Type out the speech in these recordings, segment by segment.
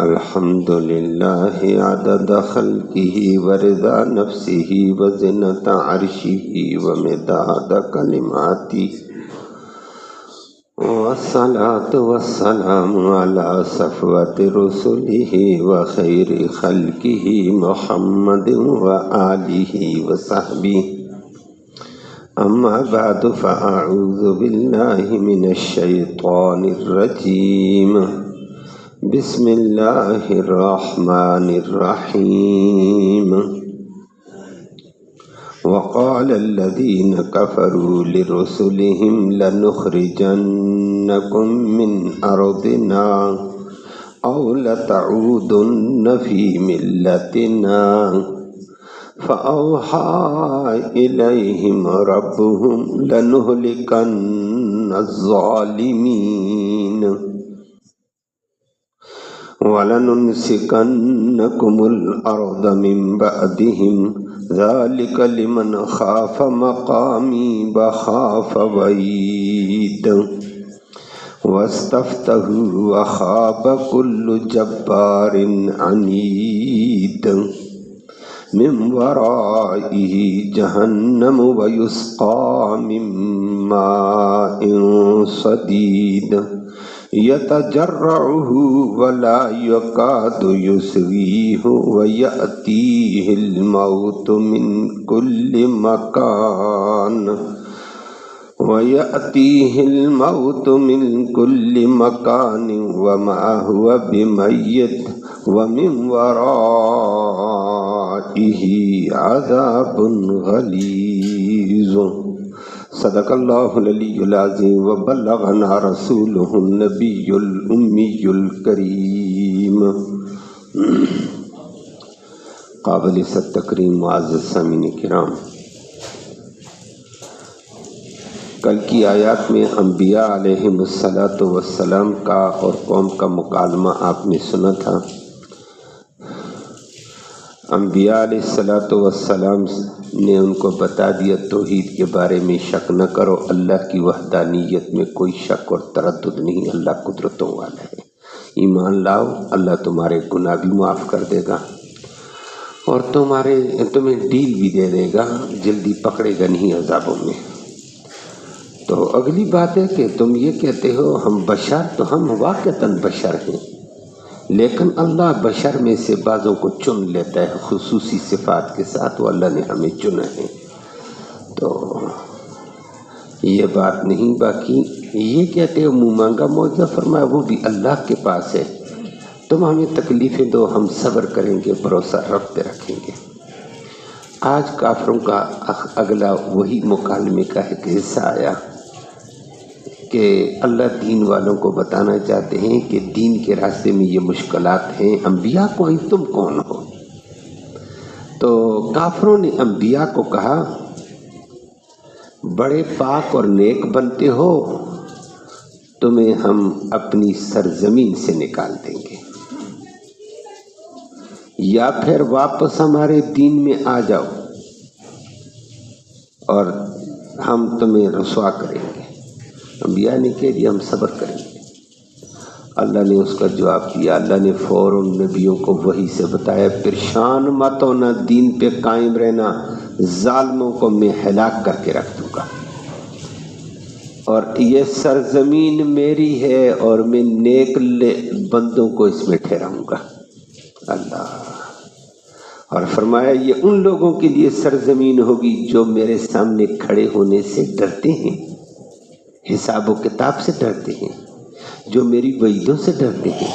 الحمد للہ عدد خلقہ ورضا نفسہ وزنۃ عرشہ ومداد کلماتہ والصلاة والسلام علی صفوۃ رسلہ وخیر خلقہ محمد وآلہ وصحبہ اما بعد فاعوذ باللہ من الشیطان الرجیم بسم اللہ الرحمن الرحیم وقال الذین کفروا لرسلهم لنخرجنکم من ارضنا او لتعودن فی ملتنا فأوحى إليهم ربهم لنهلكن الظالمين ولنمسكنكم الأرض من بعدهم ذلك لمن خاف مقامي وخاف وعيد واستفتحوا وخاب كل جبار عنيد من ورائه جهنم ويسقى من ماء صديد يتجرعه ولا يكاد يسغيه ويأتيه الموت من كل مكان وما هو بميت ومن ورائه عذاب غلیظ صدق اللہ العلی العظیم وبلغنا رسولہ النبی الامی الکریم قابل تکریم معزز سامعین کرام، کل کی آیات میں انبیاء علیہم السلام کا اور قوم کا مکالمہ آپ نے سنا تھا۔ انبیاء علیہ السلام نے ان کو بتا دیا توحید کے بارے میں شک نہ کرو، اللہ کی وحدانیت میں کوئی شک اور تردد نہیں، اللہ قدرتوں والا ہے، ایمان لاؤ، اللہ تمہارے گناہ بھی معاف کر دے گا اور تمہیں ڈیل بھی دے دے گا، جلدی پکڑے گا نہیں عذابوں میں۔ تو اگلی بات ہے کہ تم یہ کہتے ہو ہم بشر، تو ہم واقعتاً بشر ہیں، لیکن اللہ بشر میں سے بعضوں کو چن لیتا ہے خصوصی صفات کے ساتھ، وہ اللہ نے ہمیں چنا ہے۔ تو یہ بات نہیں، باقی یہ کہتے ہو منہ مانگا معجزہ فرمایا وہ بھی اللہ کے پاس ہے، تم ہمیں تکلیفیں دو، ہم صبر کریں گے، بھروسہ رب پہ رکھیں گے۔ آج کافروں کا اگلا وہی مکالمے کا ایک حصہ آیا کہ اللہ دین والوں کو بتانا چاہتے ہیں کہ دین کے راستے میں یہ مشکلات ہیں، انبیاء کو ہی تم کون ہو؟ تو کافروں نے انبیاء کو کہا بڑے پاک اور نیک بنتے ہو، تمہیں ہم اپنی سرزمین سے نکال دیں گے، یا پھر واپس ہمارے دین میں آ جاؤ اور ہم تمہیں رسوا کریں گے۔ انبیاء نے کہہ دیا ہم صبر کریں گے۔ اللہ نے اس کا جواب دیا، اللہ نے فوراً نبیوں کو وحی سے بتایا پریشان مت ہونا، دین پہ قائم رہنا، ظالموں کو میں ہلاک کر کے رکھ دوں گا، اور یہ سرزمین میری ہے اور میں نیک بندوں کو اس میں ٹھہراؤں گا۔ اللہ اور فرمایا یہ ان لوگوں کے لیے سرزمین ہوگی جو میرے سامنے کھڑے ہونے سے ڈرتے ہیں، حساب و کتاب سے ڈرتے ہیں، جو میری وعیدوں سے ڈرتے ہیں،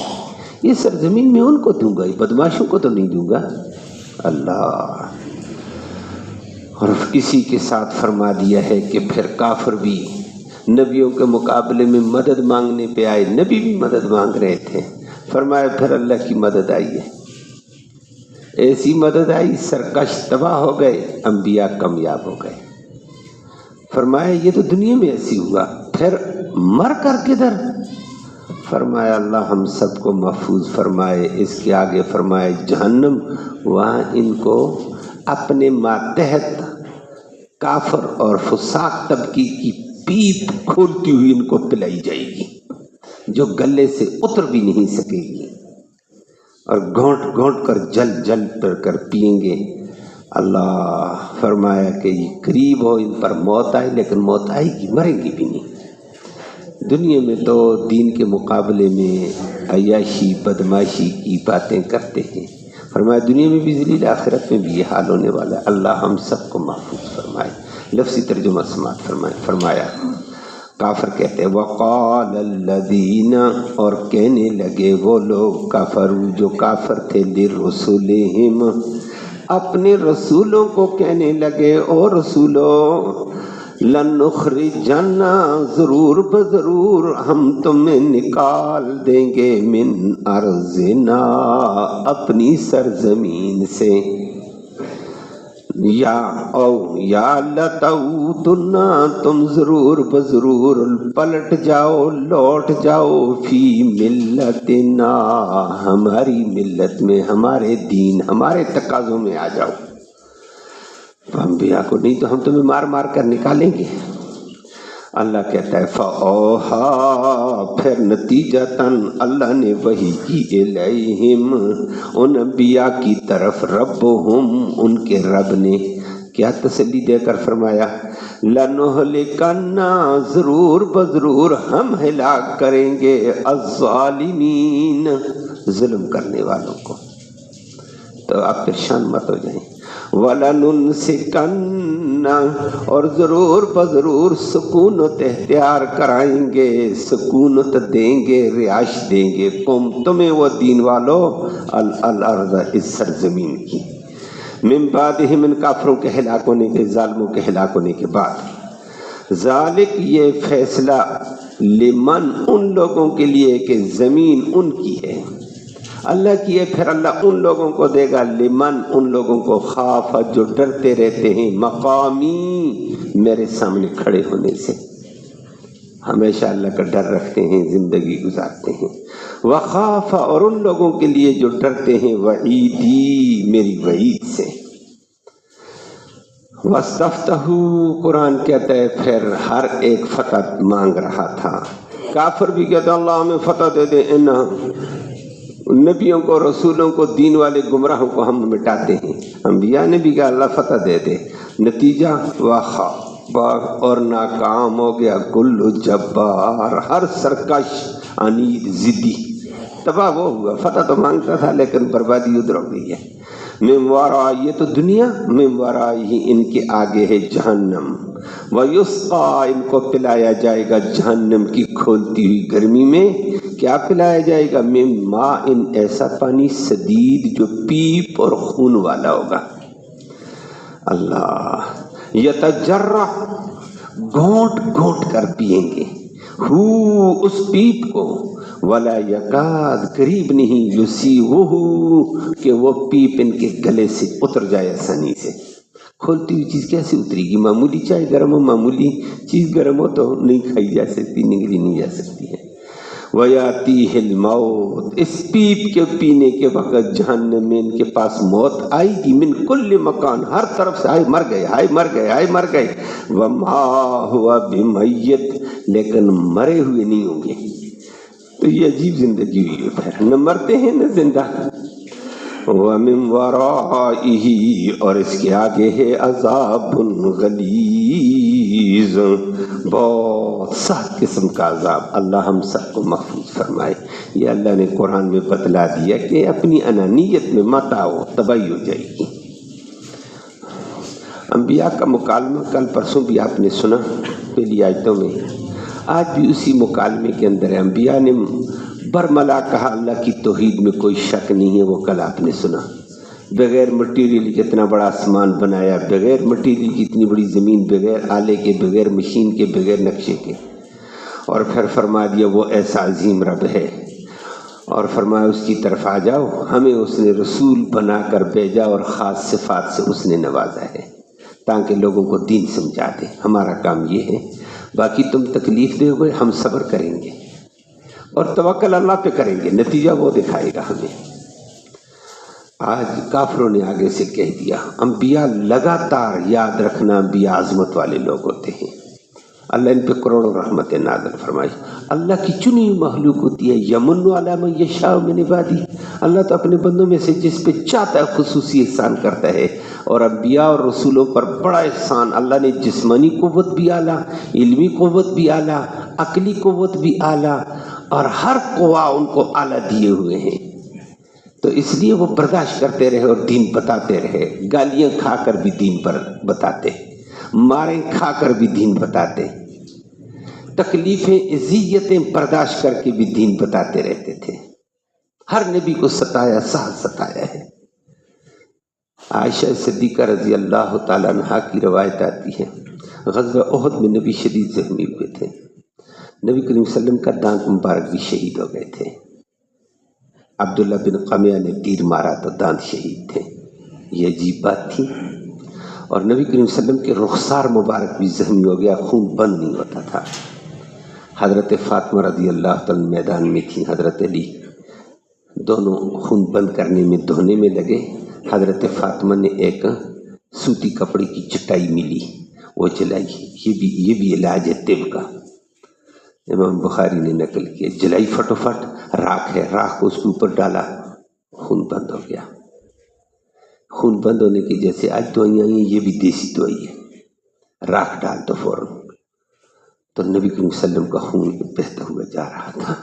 یہ سرزمین میں ان کو دوں گا، بدماشوں کو تو نہیں دوں گا۔ اللہ اور اسی کے ساتھ فرما دیا ہے کہ پھر کافر بھی نبیوں کے مقابلے میں مدد مانگنے پہ آئے، نبی بھی مدد مانگ رہے تھے، فرمایا پھر اللہ کی مدد آئی ہے، ایسی مدد آئی سرکش تباہ ہو گئے، انبیاء کامیاب ہو گئے۔ فرمایا یہ تو دنیا میں ایسی ہوا، پھر مر کر کدھر؟ فرمایا اللہ ہم سب کو محفوظ فرمائے۔ اس کے آگے فرمائے جہنم، وہاں ان کو اپنے ماتحت کافر اور فساق طبقے کی پیپ کھولتی ہوئی ان کو پلائی جائے گی، جو گلے سے اتر بھی نہیں سکے گی۔ اور گھونٹ گھونٹ کر جل کر پئیں گے۔ اللہ فرمایا کہ یہ قریب ہو ان پر موت آئے، لیکن موت آئے گی، مریں گی بھی نہیں۔ دنیا میں تو دین کے مقابلے میں عیاشی بدماشی کی باتیں کرتے ہیں، فرمایا دنیا میں بھی ذلیل، آخرت میں بھی یہ حال ہونے والا ہے۔ اللہ ہم سب کو محفوظ فرمائے۔ لفظی ترجمہ سماعت فرمایا کافر کہتے ہیں وقال الذین، اور کہنے لگے وہ لوگ کفروا جو کافر تھے، لرسلہم، اپنے رسولوں کو کہنے لگے او رسولوں، لنخرجن، ضرور بضرور ہم تمہیں نکال دیں گے، من ارضنا، اپنی سرزمین سے، یا لتعودن، تم ضرور بضرور پلٹ جاؤ، لوٹ جاؤ، فی ملتنا، ہماری ملت میں، ہمارے دین، ہمارے تقاضوں میں آ جاؤ۔ انبیاء کو نہیں تو ہم تمہیں مار مار کر نکالیں گے۔ اللہ کہتا ہے فَأَوْحَىٰ، پھر نتیجتاً اللہ نے وحی کی، الیہم، ان انبیاء کی طرف، ربہم، ان کے رب نے کیا تسلی دے کر فرمایا لَنُهْلِكَنَّ، ضرور بضرور ہم ہلاک کریں گے، الظالمین، ظلم کرنے والوں کو۔ تو آپ پریشان مت ہو جائیں۔ وَلَنُنْسِكَنَّ، اور ضرور بضرور سکونت اختیار کرائیں گے، سکونت دیں گے، رہائش دیں گے، تمہیں وہ دین والو، الارض، اس سرزمین کی، من بعدہم، ان کافروں کے ہلاک ہونے کے، ظالموں کے ہلاک ہونے کے بعد، ذالک، یہ فیصلہ، لمن، ان لوگوں کے لیے کہ زمین ان کی ہے، اللہ کی ہے، پھر اللہ ان لوگوں کو دے گا، لمن، ان لوگوں کو، خاف، جو ڈرتے رہتے ہیں، مقامی، میرے سامنے کھڑے ہونے سے، ہمیشہ اللہ کا ڈر رکھتے ہیں، زندگی گزارتے ہیں، وخاف، اور ان لوگوں کے لیے جو ڈرتے ہیں، وعیدی، میری وعید سے، واستفتحوا، قرآن کہتا ہے پھر ہر ایک فتح مانگ رہا تھا، کافر بھی کہتا اللہ ہمیں فتح دے دے، ان نبیوں کو، رسولوں کو، دین والے گمراہوں کو ہم مٹاتے ہیں، انبیاء نے بھی کہا اللہ فتح دے دے، نتیجہ وخاب، اور ناکام ہو گیا، کل جبار، ہر سرکش، عنید، ضدی، تباہ وہ ہوا، فتح تو مانگتا تھا لیکن بربادی ادھر ہو گئی ہے۔ من وراء، یہ تو دنیا، من وراء، ان کے آگے ہے جہنم، ویسقیٰ، ان کو پلایا جائے گا جہنم کی کھولتی ہوئی گرمی میں، کیا پلایا جائے گا، من ماء، ایسا پانی، سدید، جو پیپ اور خون والا ہوگا، اللہ، یتجرع، گھونٹ گھونٹ کر پئیں گے، ہو، اس پیپ کو، ولا یکاد، قریب نہیں، یسیغہ، کہ وہ پیپ ان کے گلے سے اتر جائے آسانی سے۔ کھولتی ہوئی چیز کیسے اترے گی؟ معمولی چائے گرم ہو، معمولی چیز گرم ہو تو نہیں کھائی جا سکتی، نگلی نہیں جا سکتی ہے۔ وَيَأْتِيهِ الْمَوْتُ، اس پیپ کے پینے کے وقت جہنم میں ان کے پاس موت آئے گی، من کل مکان، ہر طرف سے، ہائے مر گئے، ہائے مر گئے، ہائے مر گئے، وَمَا هُوَ بِمَيِّتٍ، لیکن مرے ہوئے نہیں ہوں گے۔ تو یہ عجیب زندگی ہوئی ہے، پھر نہ مرتے ہیں نہ زندہ۔ وَمِن وَرَائِهِ، اور اس کے آگے ہے عذاب غلیظ، بہت سخت قسم کا عذاب، اللہ ہم سب کو محفوظ فرمائے۔ یہ اللہ نے قرآن میں بتلا دیا کہ اپنی انانیت میں مت آؤ، تباہی ہو جائے گی۔ انبیاء کا مکالمہ کل پرسوں بھی آپ نے سنا پہلی آیتوں میں، آج بھی اسی مکالمے کے اندر ہے۔ انبیاء نے برملا کہا اللہ کی توحید میں کوئی شک نہیں ہے، وہ کل آپ نے سنا، بغیر مٹیریل کے اتنا بڑا آسمان بنایا، بغیر مٹیریل کی اتنی بڑی زمین، بغیر آلے کے، بغیر مشین کے، بغیر نقشے کے، اور پھر فرما دیا وہ ایسا عظیم رب ہے، اور فرمایا اس کی طرف آ جاؤ، ہمیں اس نے رسول بنا کر بھیجا اور خاص صفات سے اس نے نوازا ہے تاکہ لوگوں کو دین سمجھا دے۔ ہمارا کام یہ ہے، باقی تم تکلیف دے ہوئے، ہم صبر کریں گے اور توکل اللہ پہ کریں گے، نتیجہ وہ دکھائے گا ہمیں۔ آج کافروں نے آگے سے کہہ دیا، انبیاء لگاتار یاد رکھنا، انبیاء عظمت والے لوگ ہوتے ہیں، اللہ ان پہ کروڑوں رحمت نازل فرمائی۔ اللہ کی چنی ہوئی مخلوق ہوتی ہے، یمن علی من یشاء من عبادہ، اللہ تو اپنے بندوں میں سے جس پہ چاہتا ہے خصوصی احسان کرتا ہے، اور انبیاء اور رسولوں پر بڑا احسان، اللہ نے جسمانی قوت بھی اعلیٰ، علمی قوت بھی اعلیٰ، عقلی قوت بھی اعلیٰ، اور ہر قوا ان کو اعلیٰ دیے ہوئے ہیں۔ تو اس لیے وہ برداشت کرتے رہے اور دین بتاتے رہے، گالیاں کھا کر بھی دین پر بتاتے، ماریں کھا کر بھی دین بتاتے، تکلیفیں اذیتیں برداشت کر کے بھی دین بتاتے رہتے تھے۔ ہر نبی کو ستایا، ستایا ہے۔ عائشہ صدیقہ رضی اللہ تعالیٰ عنہا کی روایت آتی ہے، غزوہ احد میں نبی شدید زخمی ہوئے تھے، نبی کریم صلی اللہ علیہ وسلم کا دانت مبارک بھی شہید ہو گئے تھے، عبداللہ بن قمیہ نے تیر مارا تو دانت شہید تھے، یہ عجیب بات تھی۔ اور نبی کریم صلی اللہ علیہ وسلم کے رخسار مبارک بھی زخمی ہو گیا، خون بند نہیں ہوتا تھا۔ حضرت فاطمہ رضی اللہ تعالیٰ میدان میں تھی، حضرت علی دونوں خون بند کرنے میں دھونے میں لگے۔ حضرت فاطمہ نے ایک سوتی کپڑے کی چٹائی ملی، وہ جلائی، یہ بھی علاج ہے طب کا، امام بخاری نے نقل کیا، جلائی فٹوفٹ، راکھ ہے، راکھ کو اس کے اوپر ڈالا، خون بند ہو گیا۔ خون بند ہونے کی جیسے آج دوائیاں ہیں، یہ بھی دیسی دوائی ہے، راکھ ڈال دو فوراً۔ تو نبی کریم صلی اللہ علیہ وسلم کا خون بہتا ہوا جا رہا تھا،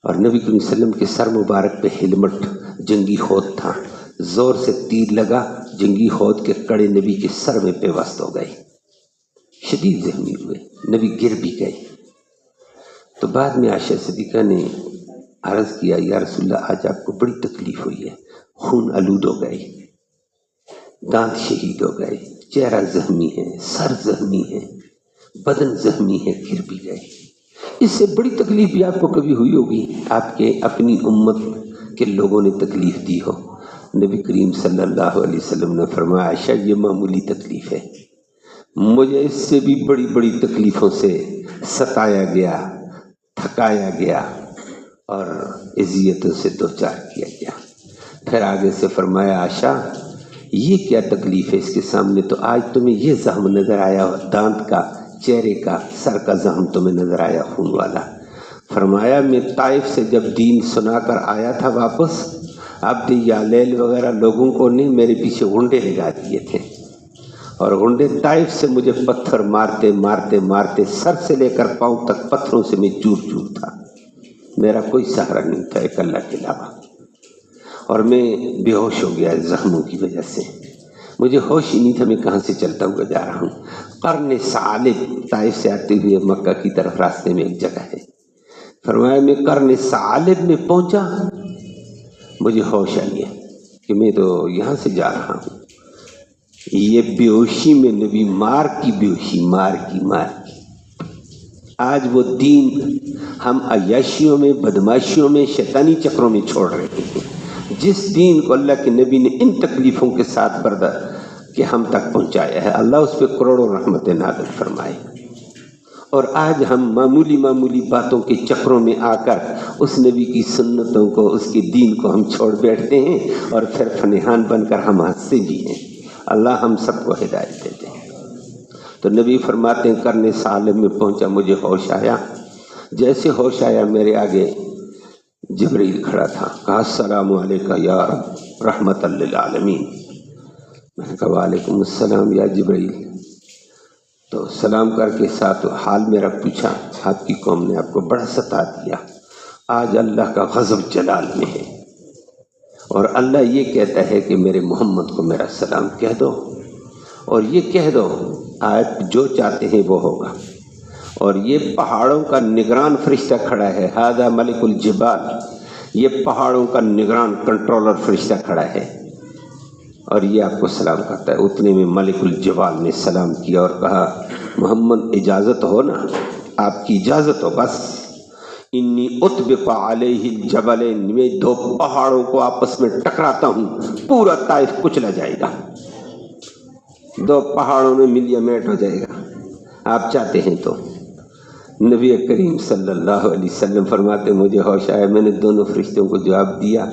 اور نبی کریم صلی اللہ علیہ وسلم کے سر مبارک پہ ہیلمٹ جنگی ہود تھا، زور سے تیر لگا، جنگی ہود کے کڑے نبی کے سر میں پیوست ہو گئے، شدید زخمی ہوئے، نبی گر بھی گئے۔ تو بعد میں عائشہ صدیقہ نے عرض کیا، یا رسول اللہ آج آپ کو بڑی تکلیف ہوئی ہے، خون آلود ہو گئے، دانت شہید ہو گئے، چہرہ زخمی ہے، سر زخمی ہے، بدن زخمی ہے، گر بھی گئے، اس سے بڑی تکلیف بھی آپ کو کبھی ہوئی ہوگی، آپ کے اپنی امت کے لوگوں نے تکلیف دی ہو۔ نبی کریم صلی اللہ علیہ وسلم نے فرمایا، عائشہ یہ معمولی تکلیف ہے، مجھے اس سے بھی بڑی بڑی تکلیفوں سے ستایا گیا، تھکایا گیا اور اذیتوں سے دوچار کیا گیا۔ پھر آگے سے فرمایا، عائشہ یہ کیا تکلیف ہے، اس کے سامنے تو آج تمہیں یہ زخم نظر آیا، دانت کا، چہرے کا، سر کا زخم تمہیں نظر آیا خون والا۔ فرمایا میں طائف سے جب دین سنا کر آیا تھا واپس، عبد یالیل وغیرہ لوگوں کو نے میرے پیچھے غنڈے لگا دیے تھے، اور غنڈے طائف سے مجھے پتھر مارتے مارتے مارتے سر سے لے کر پاؤں تک پتھروں سے میں چور چور تھا، میرا کوئی سہارا نہیں تھا ایک اللہ کے علاوہ، اور میں بے ہوش ہو گیا زخموں کی وجہ سے، مجھے ہوش ہی نہیں تھا میں کہاں سے چلتا ہوا جا رہا ہوں۔ قرن ثعالب، طائف سے آتے ہوئے مکہ کی طرف راستے میں ایک جگہ ہے، فرمایا میں قرن ثعالب میں پہنچا، مجھے ہوش آئی ہے کہ میں تو یہاں سے جا رہا ہوں۔ یہ بے ہوشی میں نبی، مار کی بے ہوشی، مار کی۔ آج وہ دین ہم عیاشیوں میں، بدماشیوں میں، شیطانی چکروں میں چھوڑ رہے ہیں، جس دین کو اللہ کے نبی نے ان تکلیفوں کے ساتھ برداشت کہ ہم تک پہنچایا ہے، اللہ اس پہ کروڑوں رحمتیں نازل فرمائے۔ اور آج ہم معمولی معمولی باتوں کے چکروں میں آ کر اس نبی کی سنتوں کو، اس کے دین کو ہم چھوڑ بیٹھتے ہیں، اور پھر فنحان بن کر ہم ہنستے بھی ہیں۔ اللہ ہم سب کو ہدایت دیتے ہیں۔ تو نبی فرماتے ہیں قرن ثعالب میں پہنچا، مجھے ہوش آیا، جیسے ہوش آیا میرے آگے جبرائیل کھڑا تھا، کہا السلام علیکہ یا رحمت للعالمین۔ میں نے کہا وعلیکم السلام یا جبرائیل۔ تو سلام کر کے ساتھ حال میرا پوچھا، آپ کی قوم نے آپ کو بڑا ستا دیا، آج اللہ کا غضب جلال میں ہے، اور اللہ یہ کہتا ہے کہ میرے محمد کو میرا سلام کہہ دو، اور یہ کہہ دو آپ جو چاہتے ہیں وہ ہوگا۔ اور یہ پہاڑوں کا نگران فرشتہ کھڑا ہے، ھذا ملک الجبال، یہ پہاڑوں کا نگران کنٹرولر فرشتہ کھڑا ہے، اور یہ آپ کو سلام کرتا ہے۔ اتنے میں ملک الجبال نے سلام کیا اور کہا محمد اجازت ہو نا، آپ کی اجازت ہو بس، انی اطبق علیہ الجبلین، میں دو پہاڑوں کو آپس میں ٹکراتا ہوں، پورا طائف کچلا جائے گا، دو پہاڑوں میں ملیا میٹ ہو جائے گا، آپ چاہتے ہیں تو۔ نبی کریم صلی اللہ علیہ وسلم فرماتے مجھے ہوش آیا، میں نے دونوں فرشتوں کو جواب دیا،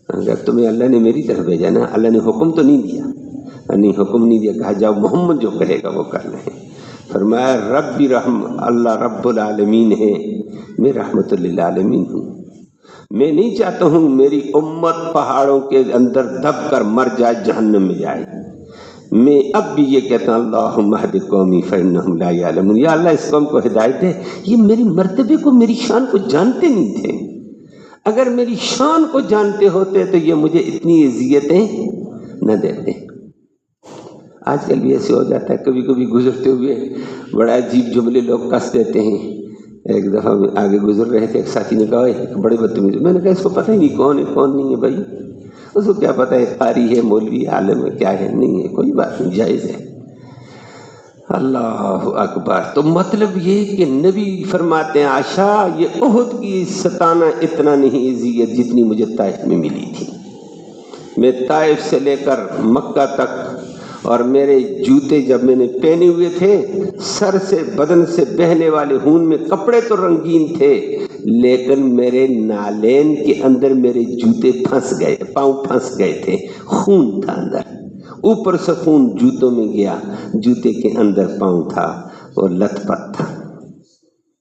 اگر تمہیں اللہ نے میری طرف بھیجا نا، اللہ نے حکم تو نہیں دیا، نہیں حکم نہیں دیا، کہا جاؤ محمد جو کہے گا وہ کرنا ہے۔ فرمایا رب رحم، اللہ رب العالمین ہے، میں رحمت للعالمین ہوں۔ میں نہیں چاہتا ہوں میری امت پہاڑوں کے اندر دب کر مر جائے، جہنم میں جائے۔ میں اب بھی یہ کہتا ہوں اللہم اہد قومی فانہم لا یعلمون، یا اللہ اس قوم کو ہدایت دے، یہ میری مرتبے کو، میری شان کو جانتے نہیں تھے۔ اگر میری شان کو جانتے ہوتے تو یہ مجھے اتنی اذیتیں نہ دیتے۔ آج کل بھی ایسے ہو جاتا ہے، کبھی کبھی گزرتے ہوئے بڑا عجیب جملے لوگ کس دیتے ہیں۔ ایک دفعہ آگے گزر رہے تھے، ایک ساتھی نے کہا بڑے بدتمیز، میں نے کہا اس کو پتہ ہی نہیں کون ہے کون نہیں ہے بھائی، اس کو کیا پتہ ہے قاری ہے، مولوی، عالم ہے، کیا ہے، نہیں ہے، کوئی بات نہیں، جائز ہے۔ اللہ اکبر۔ تو مطلب یہ کہ نبی فرماتے ہیں عائشہ یہ احد کی ستانا اتنا نہیں اذیت جتنی مجھے طائف میں ملی تھی۔ میں طائف سے لے کر مکہ تک، اور میرے جوتے جب میں نے پہنے ہوئے تھے، سر سے بدن سے بہنے والے خون میں، کپڑے تو رنگین تھے لیکن میرے نالین کے اندر میرے جوتے پھنس گئے، پاؤں پھنس گئے تھے، خون تھا اندر، اوپر سے خون جوتوں میں گیا، جوتے کے اندر پاؤں تھا اور لت پت تھا۔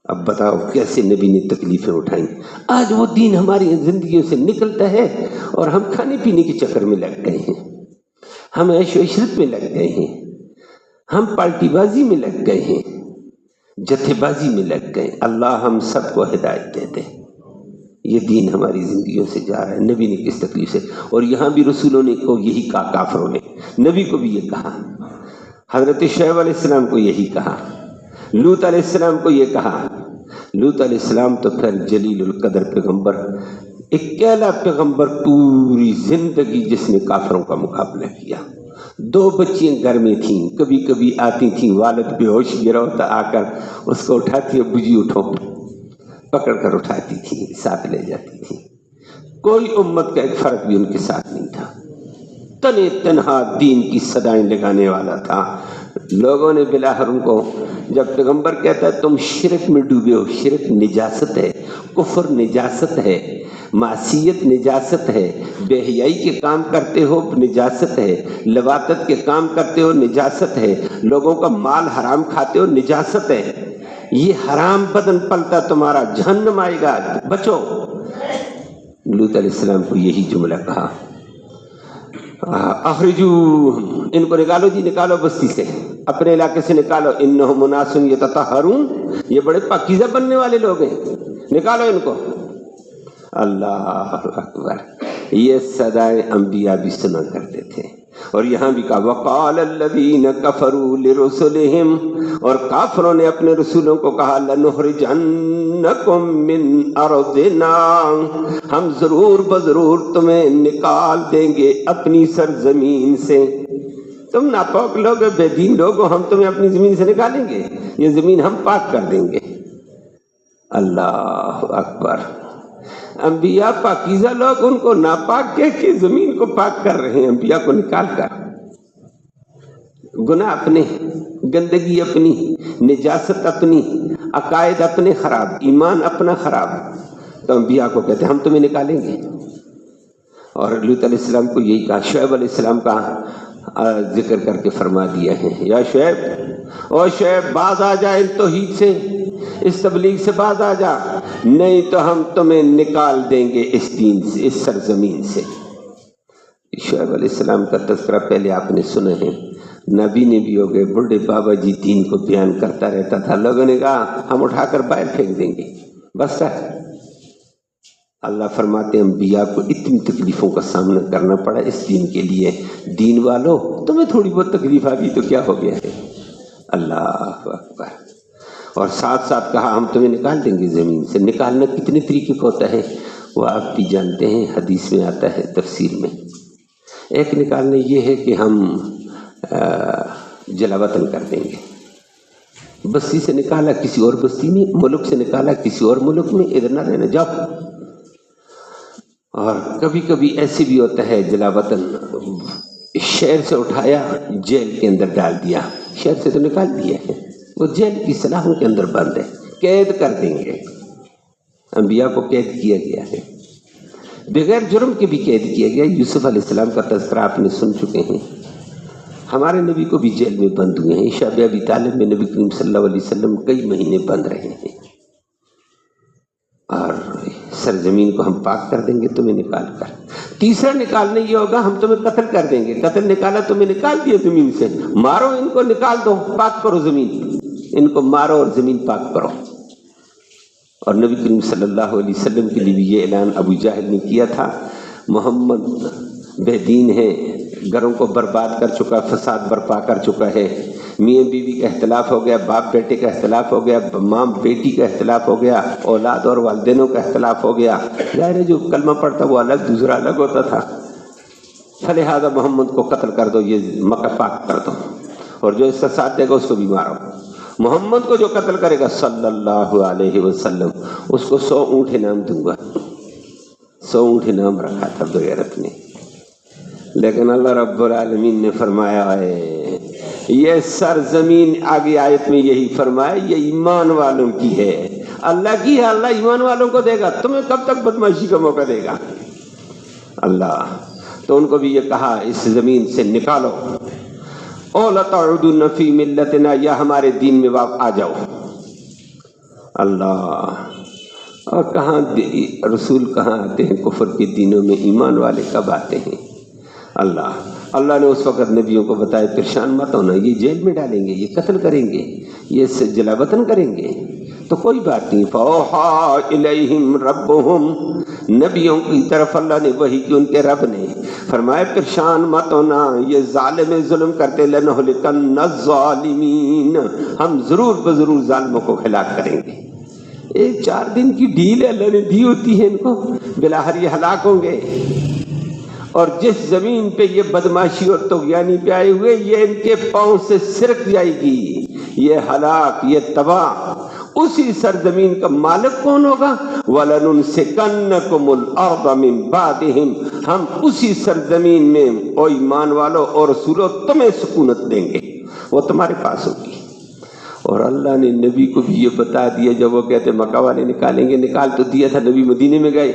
اب بتاؤ کیسے نبی نے تکلیفیں اٹھائیں۔ آج وہ دین ہماری زندگیوں سے نکلتا ہے اور ہم کھانے پینے کے چکر میں لگ گئے ہیں، ہم عیش و عشرت میں لگ گئے ہیں، ہم پارٹی بازی میں لگ گئے ہیں، جتھے بازی میں لگ گئے۔ اللہ ہم سب کو ہدایت دے دے۔ یہ دین ہماری زندگیوں سے جا رہا ہے، نبی نے کس تکلیف سے، اور یہاں بھی رسولوں نے کو یہی کہا، کافروں نے نبی کو بھی یہ کہا، حضرت شعیب علیہ السلام کو یہی کہا، لوط علیہ السلام کو یہ کہا۔ لوط علیہ السلام تو پھر جلیل القدر پیغمبر، اکیلا پیغمبر پوری زندگی جس نے کافروں کا مقابلہ کیا۔ 2 بچیاں گھر میں تھیں، کبھی کبھی آتی تھیں، والد بے ہوش گرا ہوتا، آ کر اس کو اٹھاتی، ابو جی اٹھو، پکڑ کر اٹھاتی تھی، ساتھ لے جاتی تھی۔ کوئی امت کا ایک فرق بھی ان کے ساتھ نہیں تھا، تنے تنہا دین کی صدائیں لگانے والا تھا۔ لوگوں نے بلاخر ان کو، جب پیغمبر کہتا ہے تم شرک میں ڈوبے ہو، شرک نجاست ہے، کفر نجاست ہے، معصیت نجاست ہے، بے حیائی کے کام کرتے ہو نجاست ہے، لواطت کے کام کرتے ہو نجاست ہے، لوگوں کا مال حرام کھاتے ہو نجاست ہے، یہ حرام بدن پلتا تمہارا، جہنم آئے گا، بچو۔ لوط علیہ السلام کو یہی جملہ کہا، اخرجوہم، ان کو نکالو جی، نکالو بستی سے، اپنے علاقے سے نکالو، انہم اناس یتطہرون، یہ بڑے پاکیزہ بننے والے لوگ ہیں، نکالو ان کو۔ اللہ اکبر۔ یہ صدائیں انبیاء بھی سنا کرتے تھے، اور یہاں بھی کہا وقال الذین کفروا لرسلہم، اور کافروں نے اپنے رسولوں کو کہا لنخرجنکم من ارضنا، ہم ضرور بضرور تمہیں نکال دیں گے اپنی سرزمین سے، تم ناپاک لوگ ہو، بے دین لوگ ہو، ہم تمہیں اپنی زمین سے نکالیں گے، یہ زمین ہم پاک کر دیں گے۔ اللہ اکبر۔ انبیاء پاکیزہ لوگ ان کو ناپاک کہہ کے زمین کو پاک کر رہے ہیں، انبیاء کو نکال کر۔ گناہ اپنے، گندگی اپنی، نجاست اپنی، عقائد اپنے خراب، ایمان اپنا خراب، تو انبیاء کو کہتے ہیں ہم تمہیں نکالیں گے۔ اور لوط علیہ السلام کو یہی کہا، شعیب علیہ السلام کا ذکر کر کے فرما دیا ہے، یا شعیب، او شعیب باز آ جا ان توحید سے، اس تبلیغ سے باز آ جا، نہیں تو ہم تمہیں نکال دیں گے اس دین سے، اس سرزمین سے۔ شعیب علیہ السلام کا تذکرہ پہلے آپ نے سنا ہے، نبی نے بھی ہو گئے، بڑھے بابا جی دین کو بیان کرتا رہتا تھا، لوگوں نے کہا ہم اٹھا کر باہر پھینک دیں گے، بس ہے۔ اللہ فرماتے ہیں انبیاء کو اتنی تکلیفوں کا سامنا کرنا پڑا اس دین کے لیے، دین والو تمہیں تھوڑی بہت تکلیف آ گئی تو کیا ہو گیا ہے۔ اللہ اکبر۔ اور ساتھ ساتھ کہا ہم تمہیں نکال دیں گے زمین سے۔ نکالنا کتنے طریقے کا ہوتا ہے وہ آپ بھی جانتے ہیں، حدیث میں آتا ہے، تفسیر میں۔ ایک نکالنا یہ ہے کہ ہم جلا وطن کر دیں گے، بستی سے نکالا کسی اور بستی میں، ملک سے نکالا کسی اور ملک میں، ادھر نہ رہنا، جاؤ۔ اور کبھی کبھی ایسے بھی ہوتا ہے جلا وطن، شہر سے اٹھایا جیل کے اندر ڈال دیا، شہر سے تو نکال دیا ہے، وہ جیل کی سلاخوں کے اندر بند ہے، قید کر دیں گے۔ انبیاء کو قید کیا گیا ہے، بغیر جرم کے بھی قید کیا گیا۔ یوسف علیہ السلام کا تذکرہ آپ نے سن چکے ہیں، ہمارے نبی کو بھی جیل میں بند ہوئے ہیں، شب ابی طالب میں نبی کریم صلی اللہ علیہ وسلم کئی مہینے بند رہے ہیں، اور سرزمین کو ہم پاک کر دیں گے تمہیں نکال کر. تیسرا نکالنے یہ ہوگا ہم تمہیں قتل کر دیں گے. قتل نکالا تمہیں نکال دیا زمین سے, مارو ان کو, نکال دو, پاک کرو زمین, ان کو مارو اور زمین پاک کرو. اور نبی کریم صلی اللہ علیہ وسلم کے لیے بھی یہ اعلان ابو جہل نے کیا تھا. محمد بے دین ہے, گھروں کو برباد کر چکا, فساد برپا کر چکا ہے, میاں بیوی کا اختلاف ہو گیا, باپ بیٹے کا اختلاف ہو گیا, ماں بیٹی کا اختلاف ہو گیا, اولاد اور والدینوں کا اختلاف ہو گیا. ظاہر ہے جو کلمہ پڑھتا وہ الگ, دوسرا الگ ہوتا تھا. فلہذا محمد کو قتل کر دو, یہ مکہ پاک کر دو, اور جو اس کا ساتھ دے گا اس کو بھی مارو. محمد کو جو قتل کرے گا صلی اللہ علیہ وسلم اس کو 100 اونٹ انعام دوں گا. 100 اونٹ انعام رکھا تھا بغیرت نے. لیکن اللہ رب العالمین نے فرمایا ہے یہ سرزمین, آگے آیت میں یہی فرمایا, یہ ایمان والوں کی ہے, اللہ کی ہے, اللہ ایمان والوں کو دے گا. تمہیں کب تک بدمعاشی کا موقع دے گا اللہ؟ تو ان کو بھی یہ کہا اس زمین سے نکالو. او لتعودن فی ملتنا, یا ہمارے دین میں آ جاؤ. اللہ, اور کہاں رسول کہاں آتے ہیں کفر کے دینوں میں, ایمان والے کب آتے ہیں؟ اللہ نے اس وقت نبیوں کو بتایا پریشان مت ہونا, یہ جیل میں ڈالیں گے, یہ قتل کریں گے, یہ اس سے جلا وطن کریں گے, تو کوئی بات نہیں. فَأَوْحَىٰ إِلَيْهِمْ رَبُّهُمْ, نبیوں کی طرف اللہ نے وحی کی, ان کے رب نے فرمایا پریشان مت ہونا, یہ ظالم ظلم کرتے, لَنُهْلِكَنَّ الظَّالِمِينَ, ہم ضرور بضرور ظالموں کو ہلاک کریں گے. 4 دن کی ڈیل اللہ نے دی ہوتی ہے ان کو, بلاخر یہ ہلاک ہوں گے. اور جس زمین پہ یہ بدماشی اور طغیانی پہ آئے ہوئے, یہ ان کے پاؤں سے سرک جائے گی, یہ ہلاک, یہ تباہ. اسی سرزمین کا مالک کون ہوگا؟ وَلَنُنْسِكَنَّكُمُ الْأَرْضَ مِنْ بَعْدِهِمْ, ہم اسی سرزمین میں او ایمان والو اور رسولو تمہیں سکونت دیں گے, وہ تمہارے پاس ہوگی. اور اللہ نے نبی کو بھی یہ بتا دیا, جب وہ کہتے مکہ والے نکالیں گے, نکال تو دیا تھا, نبی مدینے میں گئے,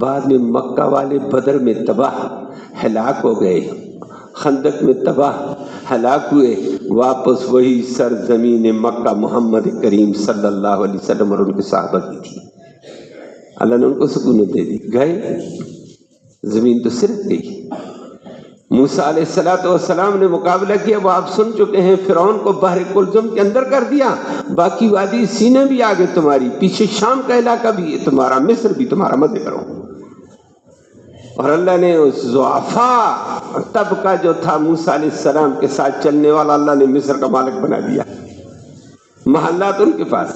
بعد میں مکہ والے بدر میں تباہ ہلاک ہو گئے, خندق میں تباہ ہلاک ہوئے, واپس وہی سرزمین مکہ محمد کریم صلی اللہ علیہ وسلم اور ان کے صحابہ کی تھی. اللہ نے ان کو سکونت دے دی, گئے, زمین تو سرک گئی. موسیٰ علیہ السلام نے مقابلہ کیا, وہ آپ سن چکے ہیں, فرعون کو بحر کلثم کے اندر کر دیا, باقی وادی سینے بھی آگے تمہاری, پیچھے شام کا علاقہ بھی تمہارا, مصر بھی تمہارا, مزے کرو. اور اللہ نے اس ضعفاء طبقہ جو تھا موسیٰ علیہ السلام کے ساتھ چلنے والا, اللہ نے مصر کا مالک بنا دیا. محلات ان کے پاس,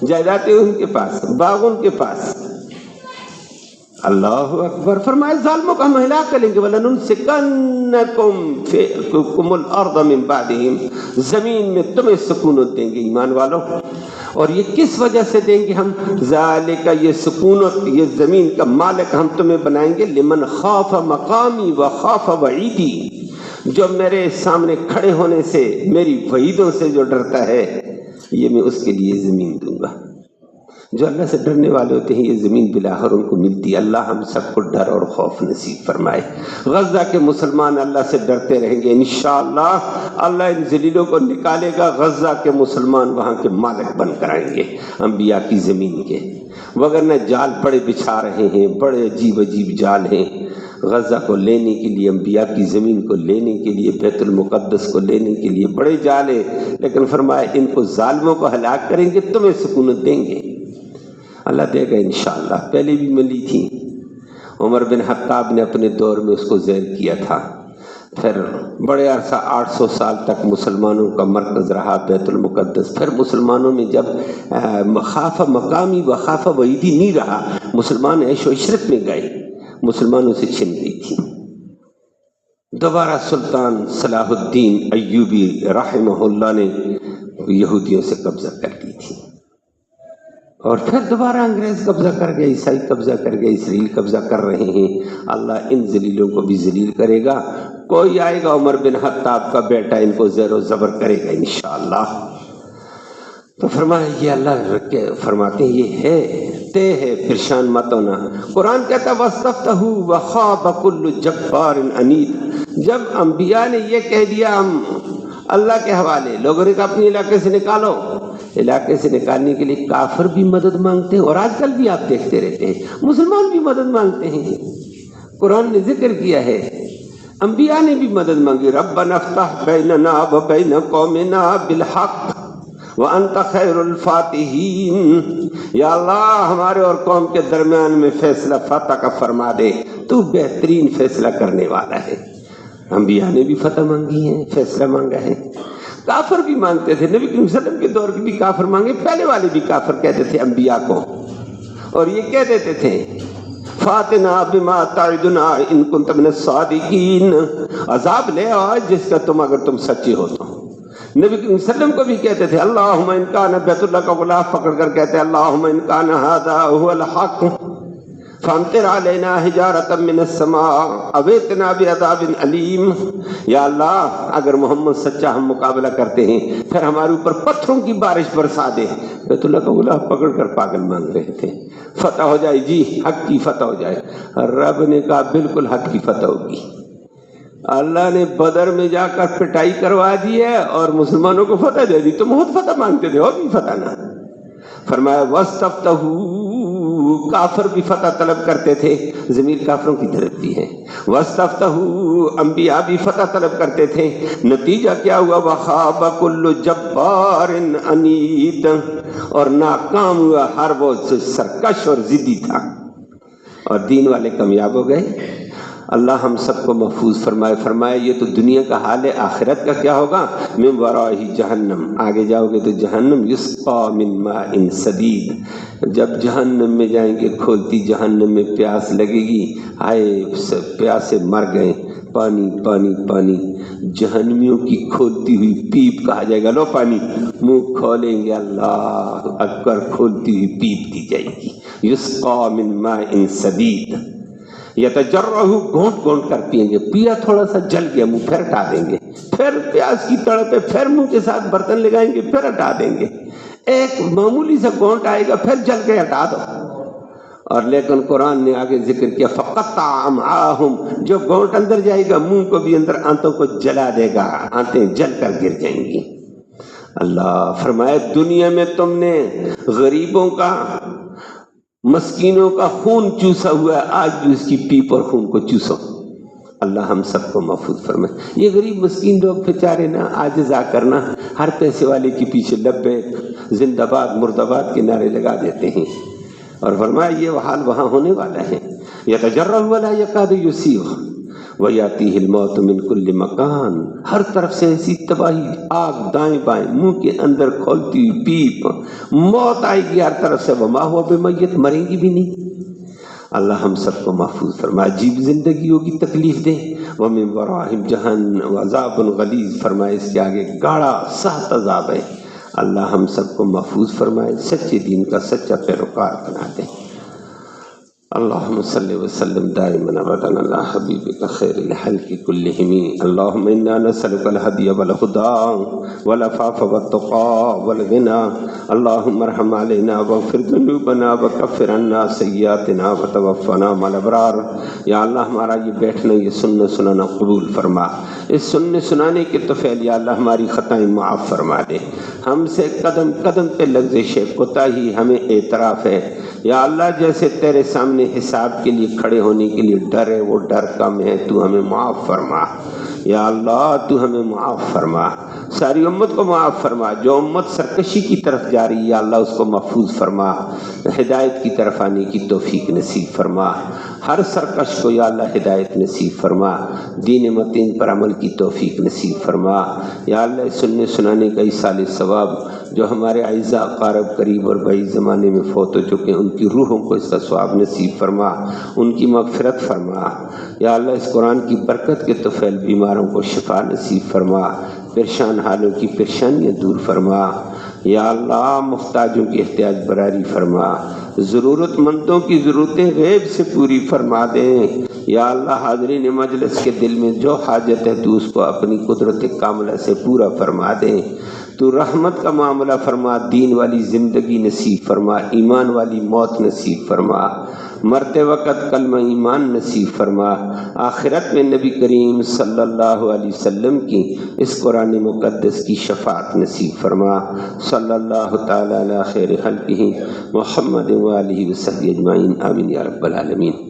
جائیدادیں ان کے پاس, باغ ان کے پاس. اللہ اکبر. فرمائے ظالموں کا ہم ہلاک کریں گے. وَلَنُنْسِكَنَّكُمُ الْأَرْضَ مِنْ بَعْدِهِمْ, زمین میں تمہیں سکونت دیں گے ایمان والوں. اور یہ کس وجہ سے دیں گے ہم؟ ذالک, یہ سکونت, یہ زمین کا مالک ہم تمہیں بنائیں گے, لمن خاف مقامی وخاف وعیدی, جو میرے سامنے کھڑے ہونے سے, میری وعیدوں سے جو ڈرتا ہے, یہ میں اس کے لیے زمین دوں گا. جو اللہ سے ڈرنے والے ہوتے ہیں یہ زمین بلاخر ان کو ملتی ہے. اللہ ہم سب کو ڈر اور خوف نصیب فرمائے. غزہ کے مسلمان اللہ سے ڈرتے رہیں گے انشاءاللہ. اللہ ان ذلیلوں کو نکالے گا, غزہ کے مسلمان وہاں کے مالک بن کر آئیں گے, انبیاء کی زمین کے. وگرنہ جال بڑے بچھا رہے ہیں, بڑے عجیب عجیب جال ہیں غزہ کو لینے کے لیے, انبیاء کی زمین کو لینے کے لیے, بیت المقدس کو لینے کے لیے بڑے جال ہیں. لیکن فرمایا ان کو ظالموں کو ہلاک کریں گے, تمہیں سکونت دیں گے. اللہ دے گا انشاءاللہ. پہلے بھی ملی تھی, عمر بن خطاب نے اپنے دور میں اس کو زیر کیا تھا. پھر بڑے عرصہ 800 سال تک مسلمانوں کا مرکز رہا بیت المقدس. پھر مسلمانوں میں جب خاف مقامی و خاف وعیدی نہیں رہا, مسلمان عیش و عشرت میں گئے, مسلمانوں سے چھن گئی تھی. دوبارہ سلطان صلاح الدین ایوبی رحمہ اللہ نے یہودیوں سے قبضہ کر لی تھی. اور پھر دوبارہ انگریز قبضہ کر گئے, عیسائی قبضہ کر گئے, اسرائیل قبضہ کر رہے ہیں. اللہ ان ذلیلوں کو بھی ذلیل کرے گا. کوئی آئے گا عمر بن خطاب کا بیٹا, ان کو زیر و زبر کرے گا انشاءاللہ. تو فرمایا یہ اللہ فرماتے ہیں یہ ہے, تے ہے, پریشان مت ہونا. قرآن کہتا ہے وَاسْتَفْتَحُوا وَخَابَ كُلُّ جَبَّارٍ عَنِيدٍ. جب انبیاء نے یہ کہہ دیا ہم اللہ کے حوالے, لوگوں نے کہا اپنے علاقے سے نکالو, علاقے سے نکالنے کے لیے کافر بھی مدد مانگتے ہیں، اور آج کل بھی آپ دیکھتے رہتے ہیں مسلمان بھی مدد مانگتے ہیں۔ قرآن نے ذکر کیا ہے، انبیاء نے بھی مدد مانگی، ربنا افتح بیننا و بین قومنا بالحق وانت خیر الفاتحین، یا اللہ ہمارے اور قوم کے درمیان میں فیصلہ فتح کا فرما دے، تو بہترین فیصلہ کرنے والا ہے۔ انبیاء نے بھی فتح مانگی ہے، فیصلہ مانگا ہے۔ کافر بھی مانگتے تھے، نبی کریم صلی اللہ علیہ وسلم کے دور کے بھی کافر مانگے، پہلے والے بھی کافر کہتے تھے انبیاء کو، اور یہ کہہ دیتے تھے فاتنا بما تعدنا ان کنت من الصادقین، عذاب لے آؤ جس کا تم سچے ہو تو۔ نبی کریم صلی اللہ علیہ وسلم کو بھی کہتے تھے اللہم ان کان، بیت اللہ کا غلاف پکڑ کر کہتے اللہم ان کان ھذا ھو الحق فامطر علینا حجارۃ من السماء او ائتنا بعذاب علیم، یا اللہ اگر محمد سچا ہم مقابلہ کرتے ہیں پھر ہمارے اوپر پتھروں کی بارش برسا دے۔ بیت اللہ کا غلاف پکڑ کر پاگل مانگ رہے تھے، فتح ہو جائے جی، حق کی فتح ہو جائے۔ رب نے کہا بالکل حق کی فتح ہوگی۔ اللہ نے بدر میں جا کر پٹائی کروا دی ہے اور مسلمانوں کو فتح دے دی، تم بہت فتح مانگتے تھے، ہوگی فتح نہ۔ فرمایا وَاسْتَفْتَحُوا، کافر بھی فتح طلب کرتے تھے، زمین کافروں کی دھرتی ہے۔ وَاسْتَفْتَحُوا، انبیاء بھی فتح طلب کرتے تھے، نتیجہ کیا ہوا؟ وَخَابَ كُلُّ جَبَّارٍ عَنِيدٍ، اور ناکام ہوا ہر وہ سرکش اور ضدی تھا، اور دین والے کامیاب ہو گئے۔ اللہ ہم سب کو محفوظ فرمائے۔ فرمائے یہ تو دنیا کا حال ہے، آخرت کا کیا ہوگا؟ من ورائہ جہنم، آگے جاؤ گے تو جہنم، یسقا من ماء صدید، جب جہنم میں جائیں گے کھولتی جہنم میں پیاس لگے گی، ہائے پیاسے مر گئے، پانی پانی پانی، جہنمیوں کی کھولتی ہوئی پیپ کہا جائے گا، لو پانی، منہ کھولیں گے اللہ اکبر، کھولتی ہوئی پیپ دی جائے گی، یسقا من ماء صدید، یتجرہ، گھونٹ گھونٹ کر پئیں گے، پیا تھوڑا سا جل گیا منہ، پھر ہٹا دیں گے، پھر پیاس کی تڑپ پہ پھر منہ کے ساتھ برتن لگائیں گے، پھر ہٹا دیں گے، ایک معمولی سا گھونٹ آئے گا پھر جل کے ہٹا دو۔ اور لیکن قرآن نے آگے ذکر کیا فقطع امعاہم، جو گھونٹ اندر جائے گا منہ کو بھی اندر آنتوں کو جلا دے گا، آنتیں جل کر گر جائیں گی۔ اللہ فرمائے دنیا میں تم نے غریبوں کا، مسکینوں کا خون چوسا ہوا ہے، آج بھی اس کی پیپ اور خون کو چوسو۔ اللہ ہم سب کو محفوظ فرمائے۔ یہ غریب مسکین لوگ بیچارے نا عاجزا کرنا، ہر پیسے والے کے پیچھے لبیک زندہ باد مرد آباد کے نعرے لگا دیتے ہیں، اور فرمایا یہ حال وہاں ہونے والا ہے۔ یتجرہ ولا یکاد یسیغ ویاتیہ الموت من کل مکان، ہر طرف سے ایسی تباہی، آگ دائیں بائیں، منہ کے اندر کھولتی ہوئی پیپ، موت آئے گی ہر طرف سے، وما ہوا بمیت، مریں گی بھی نہیں۔ اللہ ہم سب کو محفوظ فرمائے۔ عجیب زندگی ہوگی، تکلیف دے، ومن ورائہم جہنم عذاب غلیظ، فرمائے اس کے آگے گاڑا سخت عذاب ہے۔ اللہ ہم سب کو محفوظ فرمائے، سچے دین کا سچا پیروکار بنا دے۔ اللہم صلی وسلم دائما ابدا علی حبیبک خیر الخلق کلہم، اللہم انا نسألک الہدی والہدی والعفاف والتقی والغنی، اللہم ارحم علینا واغفر ذنوبنا وکفر عنا سیئاتنا وتوفنا مع الابرار۔ یا اللہ ہمارا یہ بیٹھنا، یہ سننا سنانا قبول فرما، اس سننے سنانے کے طفیل یا اللہ ہماری خطائیں معاف فرما دے، ہم سے قدم قدم پہ لغزش کوتاہی ہمیں اعتراف ہے یا اللہ، جیسے تیرے سامنے حساب کے لیے کھڑے ہونے کے لیے ڈر ہے، وہ ڈر کم ہے، تو ہمیں معاف فرما یا اللہ، تو ہمیں معاف فرما، ساری امت کو معاف فرما، جو امت سرکشی کی طرف جا رہی ہے یا اللہ اس کو محفوظ فرما، ہدایت کی طرف آنے کی توفیق نصیب فرما، ہر سرکش کو یا اللہ ہدایت نصیب فرما، دین متین پر عمل کی توفیق نصیب فرما یا اللہ، سننے سنانے کا ایصال ثواب جو ہمارے اعزاء اقارب قریب اور بعید زمانے میں فوت ہو چکے ہیں ان کی روحوں کو اس کا ثواب نصیب فرما، ان کی مغفرت فرما یا اللہ، اس قرآن کی برکت کے طفیل بیماروں کو شفا نصیب فرما، پریشان حالوں کی پریشانیاں دور فرما یا اللہ، محتاجوں کی احتیاج براری فرما، ضرورت مندوں کی ضرورتیں غیب سے پوری فرما دیں یا اللہ، حاضرین مجلس کے دل میں جو حاجت ہے تو اس کو اپنی قدرت کاملہ سے پورا فرما دیں تو رحمت کا معاملہ فرما، دین والی زندگی نصیب فرما، ایمان والی موت نصیب فرما، مرتے وقت کلمہ ایمان نصیب فرما، آخرت میں نبی کریم صلی اللہ علیہ وسلم کی اس قرآن مقدس کی شفاعت نصیب فرما۔ صلی اللہ تعالی علی خیر خلقہ محمد و آلہ وصحبہ اجمعین، آمین یا رب العالمین۔